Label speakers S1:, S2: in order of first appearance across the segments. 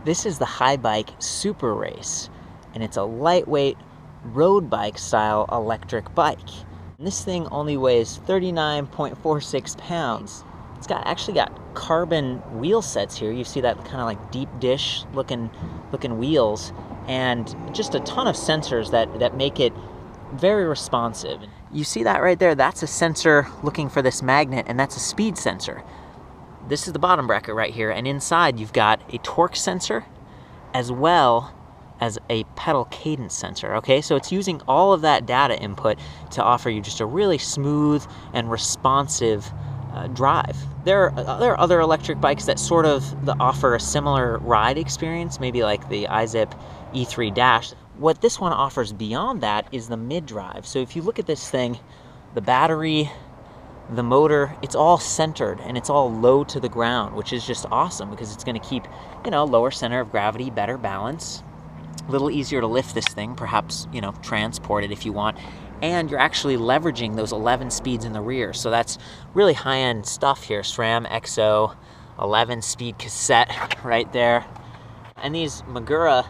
S1: This is the Haibike Superrace, and it's a lightweight road bike style electric bike. And this thing only weighs 39.46 pounds. It's actually got carbon wheel sets here. You see that kind of like deep dish looking wheels, and just a ton of sensors that make it very responsive. You see that right there? That's a sensor looking for this magnet, and that's a speed sensor. This is the bottom bracket right here, and inside you've got a torque sensor as well as a pedal cadence sensor, okay? So it's using all of that data input to offer you just a really smooth and responsive drive. There are other electric bikes that sort of offer a similar ride experience, maybe like the iZip E3 Dash. What this one offers beyond that is the mid-drive. So if you look at this thing, the battery, the motor, it's all centered and it's all low to the ground, which is just awesome because it's going to keep, lower center of gravity, better balance, a little easier to lift this thing, perhaps, transport it if you want. And you're actually leveraging those 11 speeds in the rear. So that's really high-end stuff here. SRAM X0, 11-speed cassette right there. And these Magura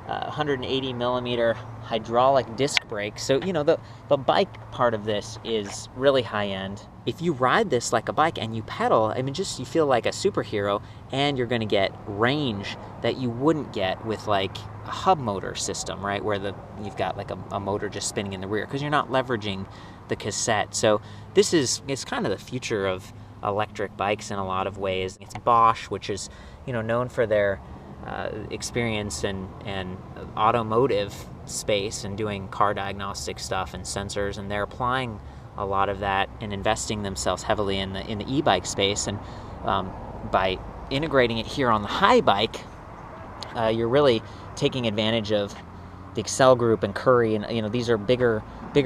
S1: 180 millimeter hydraulic disc brakes. So, the bike part of this is really high-end. If you ride this like a bike and you pedal, you feel like a superhero, and you're gonna get range that you wouldn't get with like a hub motor system, right? Where you've got like a motor just spinning in the rear because you're not leveraging the cassette. So it's kind of the future of electric bikes in a lot of ways. It's Bosch, which is, known for their experience and automotive space and doing car diagnostic stuff and sensors, and they're applying a lot of that and investing themselves heavily in the e-bike space. And by integrating it here on the Haibike, you're really taking advantage of the Excel Group and Curry, and these are bigger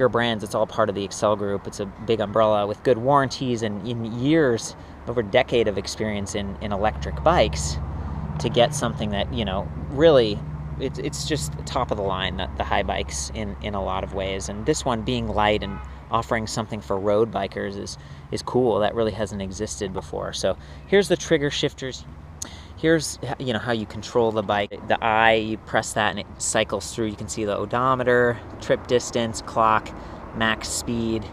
S1: brands. It's all part of the Excel Group. It's a big umbrella with good warranties and in years, over a decade of experience in electric bikes, to get something that really it's just top of the line, the Haibikes in a lot of ways. And this one being light and offering something for road bikers is cool. That really hasn't existed before. So here's the trigger shifters. Here's how you control the bike. The eye, you press that and it cycles through. You can see the odometer, trip distance, clock, max speed,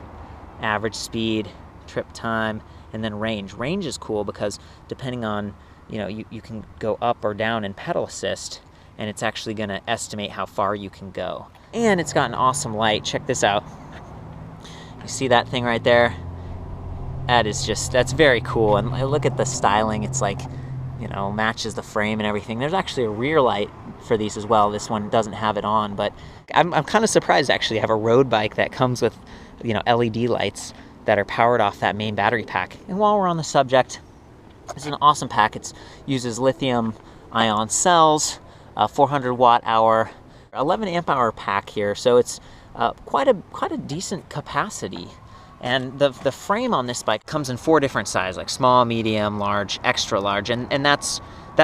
S1: average speed, trip time, and then range. Range is cool because depending on, you can go up or down in pedal assist, and it's actually going to estimate how far you can go. And it's got an awesome light. Check this out. You see that thing right there? That's very cool. And look at the styling. It's like, matches the frame and everything. There's actually a rear light for these as well. This one doesn't have it on, but I'm kind of surprised to actually have a road bike that comes with, LED lights that are powered off that main battery pack. And while we're on the subject, this is an awesome pack. It uses lithium-ion cells, 400 watt-hour, 11 amp-hour pack here. So it's quite a decent capacity. And the frame on this bike comes in 4 different sizes, like small, medium, large, extra large, and that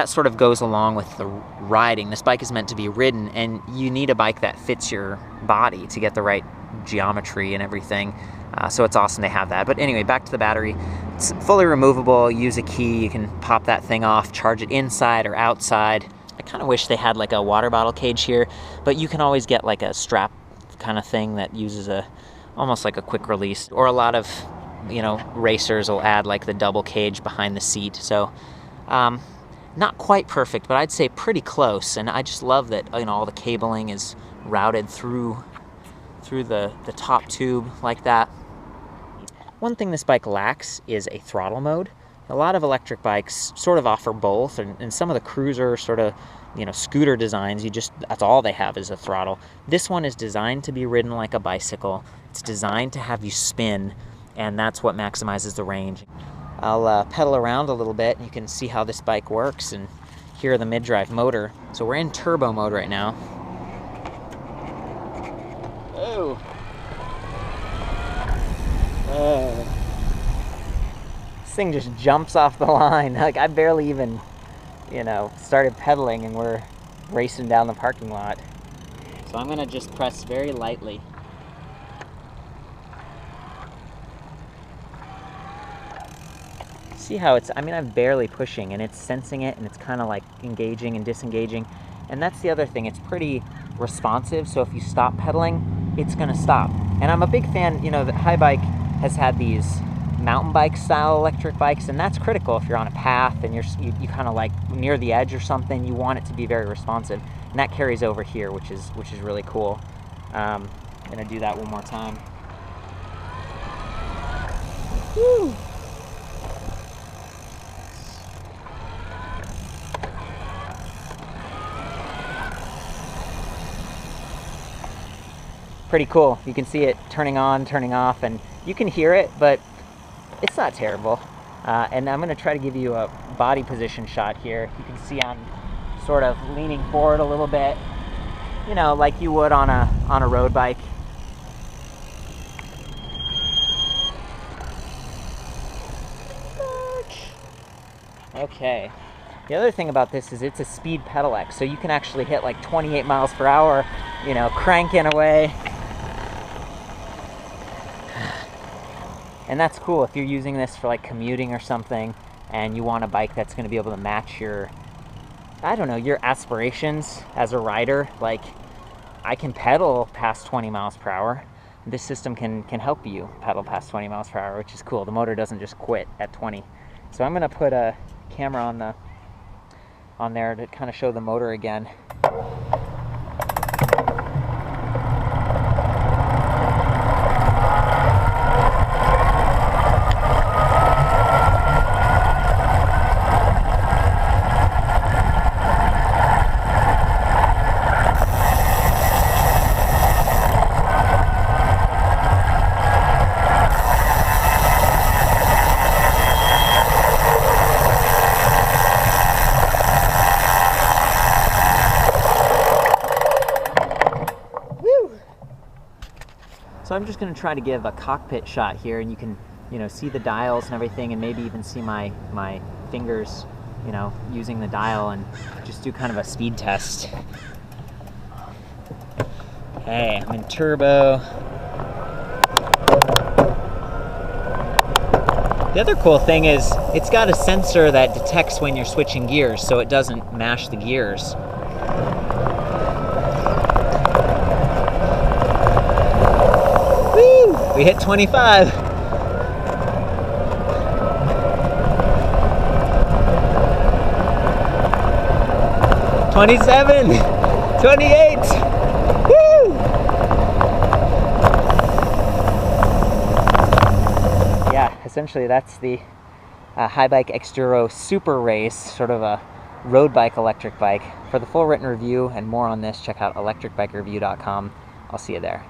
S1: sort of goes along with the riding. This bike is meant to be ridden, and you need a bike that fits your body to get the right geometry and everything. So it's awesome they have that. But anyway, back to the battery. It's fully removable. Use a key. You can pop that thing off, charge it inside or outside. I kind of wish they had like a water bottle cage here, but you can always get like a strap kind of thing that uses almost like a quick release. Or a lot of, racers will add like the double cage behind the seat. So not quite perfect, but I'd say pretty close. And I just love that, all the cabling is routed through the top tube like that. One thing this bike lacks is a throttle mode. A lot of electric bikes sort of offer both, and some of the cruiser sort of, scooter designs, that's all they have is a throttle. This one is designed to be ridden like a bicycle. It's designed to have you spin, and that's what maximizes the range. I'll pedal around a little bit, and you can see how this bike works, and hear the mid-drive motor. So we're in turbo mode right now. Oh. This thing just jumps off the line. Like, I barely even, started pedaling, and we're racing down the parking lot. So I'm gonna just press very lightly. see how it's, I mean, I'm barely pushing and it's sensing it and it's kind of like engaging and disengaging. And that's the other thing, it's pretty responsive, so if you stop pedaling, it's gonna stop. And I'm a big fan, you know, that Haibike has had these mountain bike style electric bikes, and that's critical if you're on a path and you kind of like near the edge or something, you want it to be very responsive. And that carries over here, which is really cool. I'm gonna do that one more time. Woo! Pretty cool. You can see it turning on, turning off, and you can hear it, but it's not terrible. And I'm going to try to give you a body position shot here. You can see I'm sort of leaning forward a little bit, you know, like you would on a road bike. Okay. The other thing about this is it's a speed pedelec, so you can actually hit like 28 miles per hour, you know, cranking away. And that's cool if you're using this for like commuting or something and you want a bike that's going to be able to match your, I don't know, your aspirations as a rider. Like, I can pedal past 20 miles per hour. This system can help you pedal past 20 miles per hour, which is cool. The motor doesn't just quit at 20. So I'm going to put a camera on there to kind of show the motor again. So I'm just going to try to give a cockpit shot here, and you can, you know, see the dials and everything, and maybe even see my fingers, you know, using the dial, and just do kind of a speed test. Okay, I'm in turbo. The other cool thing is it's got a sensor that detects when you're switching gears, so it doesn't mash the gears. We hit 25. 27. 28. Woo! Yeah, essentially that's the Haibike Xduro Superrace, sort of a road bike electric bike. For the full written review and more on this, check out ElectricBikeReview.com. I'll see you there.